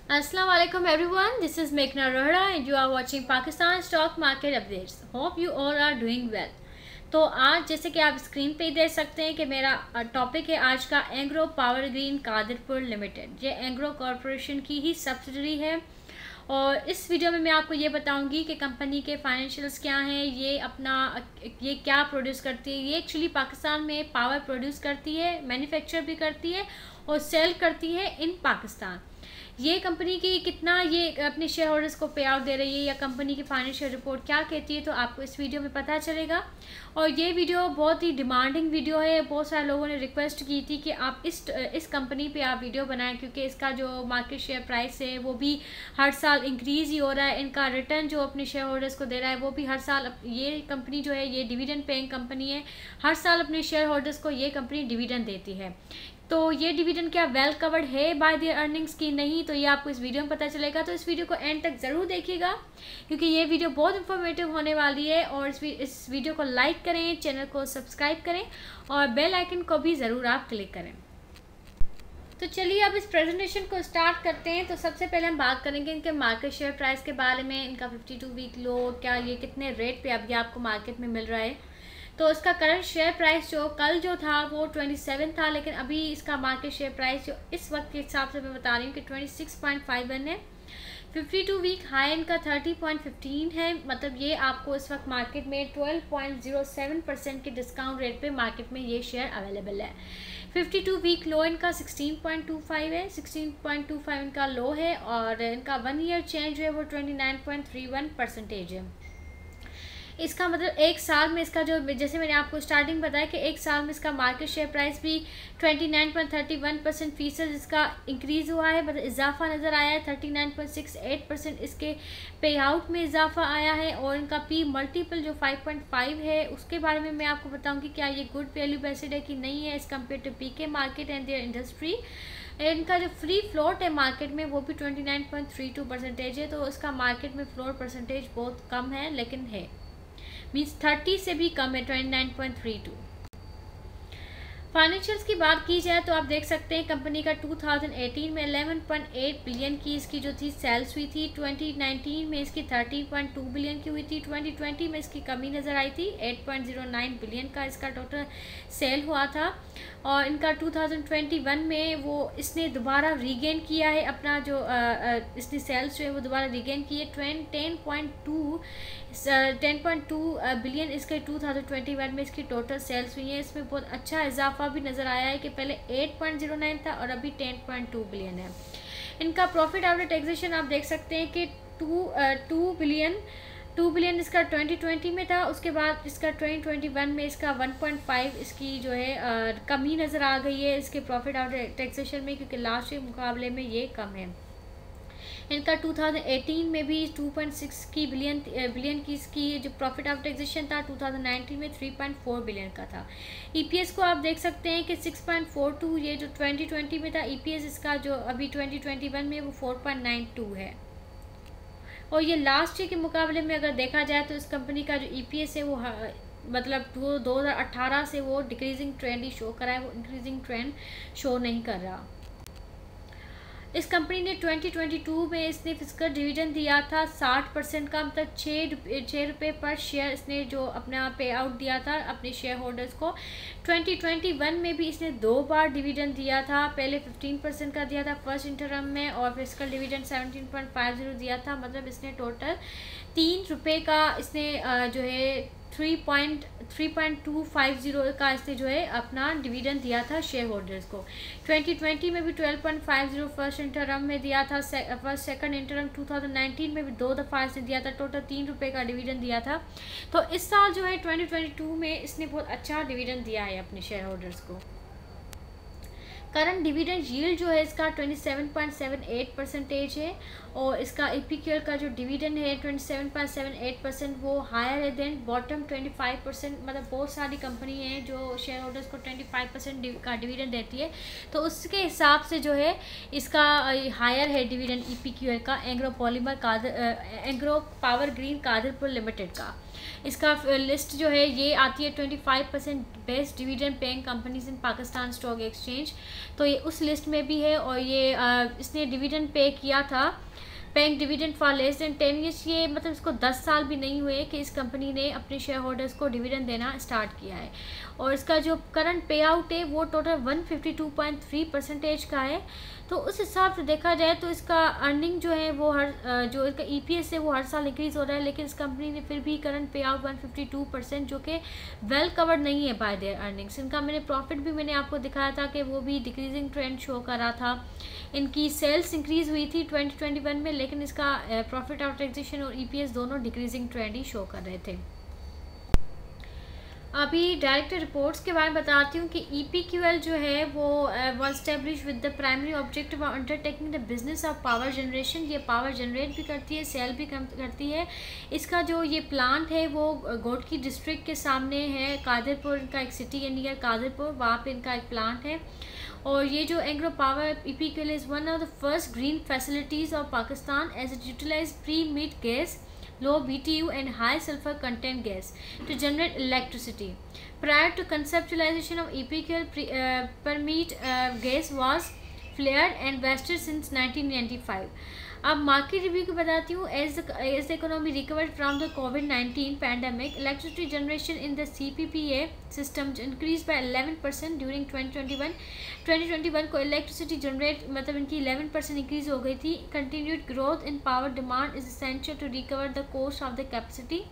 Assalamu alaikum everyone, this is Meghna Rohra and you are watching Pakistan Stock Market Updates. Hope you all are doing well. तो आज जैसे कि आप screen पे देख सकते हैं कि मेरा टॉपिक है आज का Engro power green Qadirpur limited. ये एंग्रो कॉरपोरेशन की ही सब्सिडरी है और इस वीडियो में मैं आपको ये बताऊंगी कि कंपनी के फाइनेंशियल्स क्या हैं, ये क्या प्रोड्यूस करती है। ये एक्चुअली पाकिस्तान में पावर प्रोड्यूस करती है, मैन्युफैक्चर भी करती है और सेल करती है इन पाकिस्तान। ये कंपनी की कितना ये अपने शेयर होल्डर्स को पे आउट दे रही है या कंपनी की फाइनेंशियल रिपोर्ट क्या कहती है, तो आपको इस वीडियो में पता चलेगा। और ये वीडियो बहुत ही डिमांडिंग वीडियो है। बहुत सारे लोगों ने रिक्वेस्ट की थी कि आप इस कंपनी पे आप वीडियो बनाएं, क्योंकि इसका जो मार्केट शेयर प्राइस है वो भी हर साल इंक्रीज़ ही हो रहा है। इनका रिटर्न जो अपने शेयर होल्डर्स को दे रहा है वो भी हर साल, ये कंपनी जो है ये डिविडेंड पेइंग कंपनी है, हर साल अपने शेयर होल्डर्स को ये कंपनी डिविडेंड देती है। तो ये डिविडेंड क्या वेल कवर्ड है बाय देयर अर्निंग्स की नहीं, तो ये आपको इस वीडियो में पता चलेगा। तो इस वीडियो को एंड तक ज़रूर देखिएगा क्योंकि ये वीडियो बहुत इंफॉर्मेटिव होने वाली है। और इस वीडियो को लाइक करें, चैनल को सब्सक्राइब करें और बेल आइकन को भी ज़रूर आप क्लिक करें। तो चलिए अब इस प्रेजेंटेशन को स्टार्ट करते हैं। तो सबसे पहले हम बात करेंगे इनके मार्केट शेयर प्राइस के बारे में। इनका 52 वीक लो, क्या ये कितने रेट पे अभी आपको मार्केट में मिल रहा है। तो इसका करंट शेयर प्राइस जो कल जो था वो 27 था, लेकिन अभी इसका मार्केट शेयर प्राइस जो इस वक्त के हिसाब से मैं बता रही हूँ कि 26.51 है। 52 वीक हाई इनका 30.15 है, मतलब ये आपको इस वक्त मार्केट में 12.07% के डिस्काउंट रेट पे मार्केट में ये शेयर अवेलेबल है। 52 वीक लो इनका 16.25 है, 16.25 इनका लो है और इनका 1 ईयर चेंज जो है वो 29.31% है। इसका मतलब एक साल में इसका जो, जैसे मैंने आपको स्टार्टिंग बताया कि एक साल में इसका मार्केट शेयर प्राइस भी 29.31% फीसद इसका इंक्रीज़ हुआ है, मतलब इजाफा नज़र आया है। 39.68% इसके पे आउट में इजाफा आया है और इनका पी मल्टीपल जो 5.5 है उसके बारे में मैं आपको बताऊंगी क्या ये गुड वैल्यू बेस्ड है कि नहीं है एज कम्पेयर टू पी के मार्केट एंड देयर इंडस्ट्री। इनका जो फ्री फ्लोट है मार्केट में वो भी 29.32% है, तो इसका मार्केट में फ्लोट परसेंटेज बहुत कम है, लेकिन है मीन्स 30 से भी कम है, 29.32। फाइनेंशियल्स की बात की जाए तो आप देख सकते हैं कंपनी का 2018 में 11.8 बिलियन की इसकी जो थी सेल्स हुई थी। 2019 में इसकी 13.2 बिलियन की हुई थी। 2020 में इसकी कमी नज़र आई थी, 8.09 बिलियन का इसका टोटल सेल हुआ था। और इनका 2021 में वो इसने दोबारा रीगेन किया है अपना जो इसने सेल्स जो है वो दोबारा रीगेन की है। 10.2 बिलियन इसके 2021 में इसकी टोटल सेल्स हुई है। इसमें बहुत अच्छा इजाफा भी नज़र आया है कि पहले 8.09 था और अभी 10.2 बिलियन है। इनका प्रॉफिट आफ्टर टैक्सेशन आप देख सकते हैं कि 2 बिलियन इसका 2020 में था, उसके बाद इसका 2021 में इसका 1.5 इसकी जो है कमी नज़र आ गई है इसके प्रॉफिट आफ्टर टैक्सेशन में, क्योंकि लास्ट के मुकाबले में ये कम है। इनका 2018 में भी 2.6 की बिलियन की इसकी जो प्रॉफिट आफ्टर टैक्सेशन था, 2019 में 3.4 बिलियन का था। ईपीएस को आप देख सकते हैं कि 6.42, ये जो 2020 में था ईपीएस इसका जो अभी 2021 में वो 4.92 है। और ये लास्ट ईयर के मुकाबले में अगर देखा जाए तो इस कंपनी का जो ईपीएस है वो मतलब 2018 से वो डिक्रीजिंग ट्रेंड ही शो कर रहा है, वो इंक्रीजिंग ट्रेंड शो नहीं कर रहा। इस कंपनी ने 2022 में इसने फिजिकल डिविडेंड दिया था 60% का, मतलब 6 रुपये पर शेयर इसने जो अपना पे आउट दिया था अपने शेयर होल्डर्स को। 2021 में भी इसने 2 बार डिविडेंड दिया था, पहले 15% का दिया था फर्स्ट इंटरम में और फिजिकल डिविडेंड 17.50 दिया था, मतलब इसने टोटल 3 रुपये का इसने जो है 3.250 का इसने जो है अपना डिविडेंड दिया था शेयर होल्डर्स को। 2020 में भी 12.50 फर्स्ट इंटरम में दिया था, सेकंड इंटरम 2019 में भी 2 दफ़ा इसने दिया था, टोटल 3 रुपये का डिविडेंड दिया था। तो इस साल जो है 2022 में इसने बहुत अच्छा डिविडेंड दिया है अपने शेयर होल्डर्स को। करंट डिविडेंड यील्ड जो है इसका 27.78% है और इसका एपीक्यूएल का जो डिविडेंड है 27.78% वो हायर है देन बॉटम 25%, मतलब बहुत सारी कंपनी हैं जो शेयर होल्डर्स को 25% का डिविडेंड देती है, तो उसके हिसाब से जो है इसका हायर है डिविडेंड ईपीक्यूएल का Engro power green Qadirpur limited का। इसका लिस्ट जो है ये आती है 25% best dividend paying companies in Pakistan stock exchange, तो ये उस लिस्ट में भी है। और ये इसने डिविडेंड पे किया था, paying dividend for less than 10 years. ये मतलब इसको 10 साल भी नहीं हुए कि इस कंपनी ने अपने शेयर होल्डर्स को डिविडेंड देना स्टार्ट किया है। और इसका जो करंट पे आउट है वो टोटल 152.3% का है। तो उस हिसाब से देखा जाए तो इसका अर्निंग जो है वो जो इसका EPS है वो हर साल इंक्रीज़ हो रहा है, लेकिन इस कंपनी ने फिर भी करंट पे आउट 152%, जो कि वेल कवर्ड नहीं है बाय देयर अर्निंग्स। इनका प्रॉफिट भी मैंने आपको दिखाया था कि वो भी डिक्रीजिंग ट्रेंड शो कर रहा था। इनकी सेल्स इंक्रीज़ हुई थी 2021 में, लेकिन इसका प्रॉफिट आफ्टर टैक्सेशन और EPS दोनों डिक्रीजिंग ट्रेंड ही शो कर रहे थे। अभी डायरेक्टर रिपोर्ट्स के बारे में बताती हूँ कि EPQL जो है वो was establish with the primary objective of undertaking the business of power generation. ये पावर जनरेट भी करती है, सेल भी करती है। इसका जो ये प्लांट है वो घोटकी डिस्ट्रिक्ट के सामने है, कादरपुर का एक सिटी है नियर कादरपुर, वहाँ पे इनका एक प्लांट है। और ये जो agro power EPQL is one of the first green facilities of Pakistan as it utilise permeate gas, low BTU and high sulfur content gas to generate electricity. Prior to conceptualization of EPQL, permeate gas was flared and wasted since 1995. अब market review की बताती हूँ। As the economy recovered from the कोविड-19 pandemic, electricity generation in the CPPA system increase by 11% during 2021 को electricity generate मतलब इनकी 11% increase हो गई थी। Continued growth in power demand is essential to recover the cost of the capacity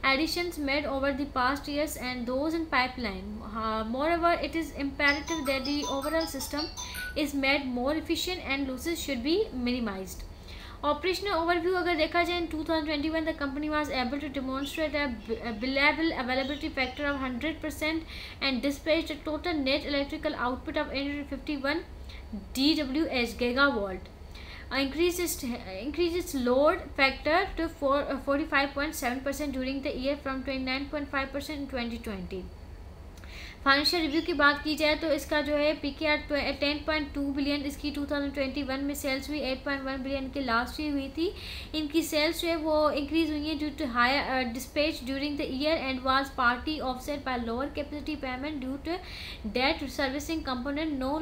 additions made over the past years and those in pipeline. Moreover, it is imperative that the overall system is made more efficient and losses should be minimized. Operational overview अगर देखा जाए, in 2021 the company was able to demonstrate a billable availability factor of 100% and dispatched a total net electrical output of 851 GWh gigawatt. Increased its load factor to 45.7% during the year from 29.5% in 2020. Financial review की बात की जाए तो इसका जो है PKR 10.2 billion, इसकी 2021 में सेल्स हुई 8.1 बिलियन के लास्ट ईयर हुई थी। इनकी सेल्स जो है वो इंक्रीज हुई है due to higher dispatch during the year and was partly offset by lower capacity payment due to debt servicing component no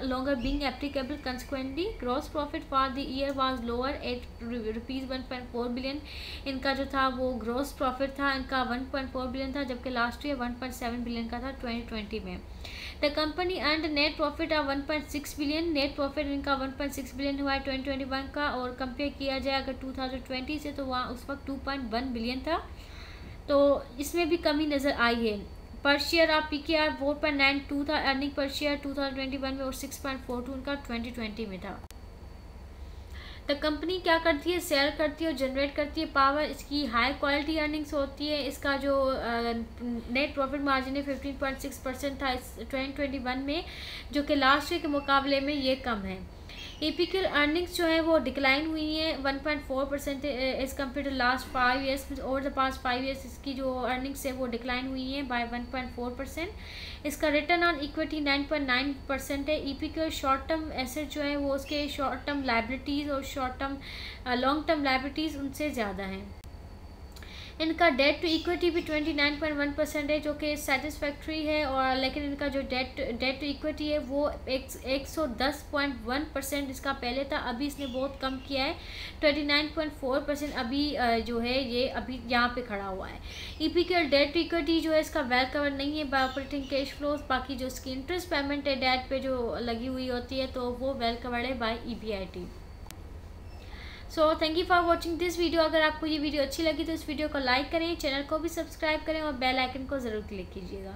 longer being applicable. Consequently, gross profit for the year was lower at rupees 1.4 billion. इनका जो था वो gross profit था इनका 1.4 billion था, जबकि last year 1.7 billion का था 2020 में। The company earned net profit of 1.6 billion. Net profit इनका 1.6 बिलियन हुआ है 2021 का, और कंपेयर किया जाए अगर 2020 से तो वहाँ उस वक्त 2.1 बिलियन था, तो इसमें भी कमी नज़र आई है। पर शेयर ऑफ PKR 4.92 था अर्निंग पर शेयर 2021 में, और 6.42 उनका 2020 में था। द कंपनी क्या करती है, सेल करती है और जनरेट करती है पावर। इसकी हाई क्वालिटी अर्निंग्स होती है। इसका जो नेट प्रॉफिट मार्जिन है 15.6% था इस 2021 में, जो कि लास्ट ईयर के मुकाबले में ये कम है। EPQL अर्निंग्स जो है वो डिक्लाइन हुई हैं 1.4% as compared to last 5 years. Over the past 5 years इसकी जो अर्निंग्स है वो डिक्लाइन हुई हैं बाय 1.4%। इसका रिटर्न ऑन इक्विटी 9.9% है। EPQL शॉर्ट टर्म एसेट जो है वो उसके शॉर्ट टर्म लाइबिलिटीज़ और short term long term liabilities उनसे ज़्यादा हैं। इनका डेट टू इक्विटी भी 29.1% है, जो कि सेटिस्फैक्ट्री है। और लेकिन इनका जो डेट टू इक्विटी है वो 110.1% इसका पहले था, अभी इसने बहुत कम किया है 29.4%। अभी जो है ये अभी यहाँ पे खड़ा हुआ है। EPQL डेट टू इक्विटी जो है इसका वेल कवर नहीं है बाय ऑपरेटिंग कैश फ्लोज। बाकी जो इसकी इंटरेस्ट पेमेंट है डेट पे जो लगी हुई होती है तो वो वेल कवर्ड है by EBIT। So thank you for watching this video. अगर आपको ये वीडियो अच्छी लगी तो इस वीडियो को लाइक करें, चैनल को भी सब्सक्राइब करें और बेल आइकन को ज़रूर क्लिक कीजिएगा।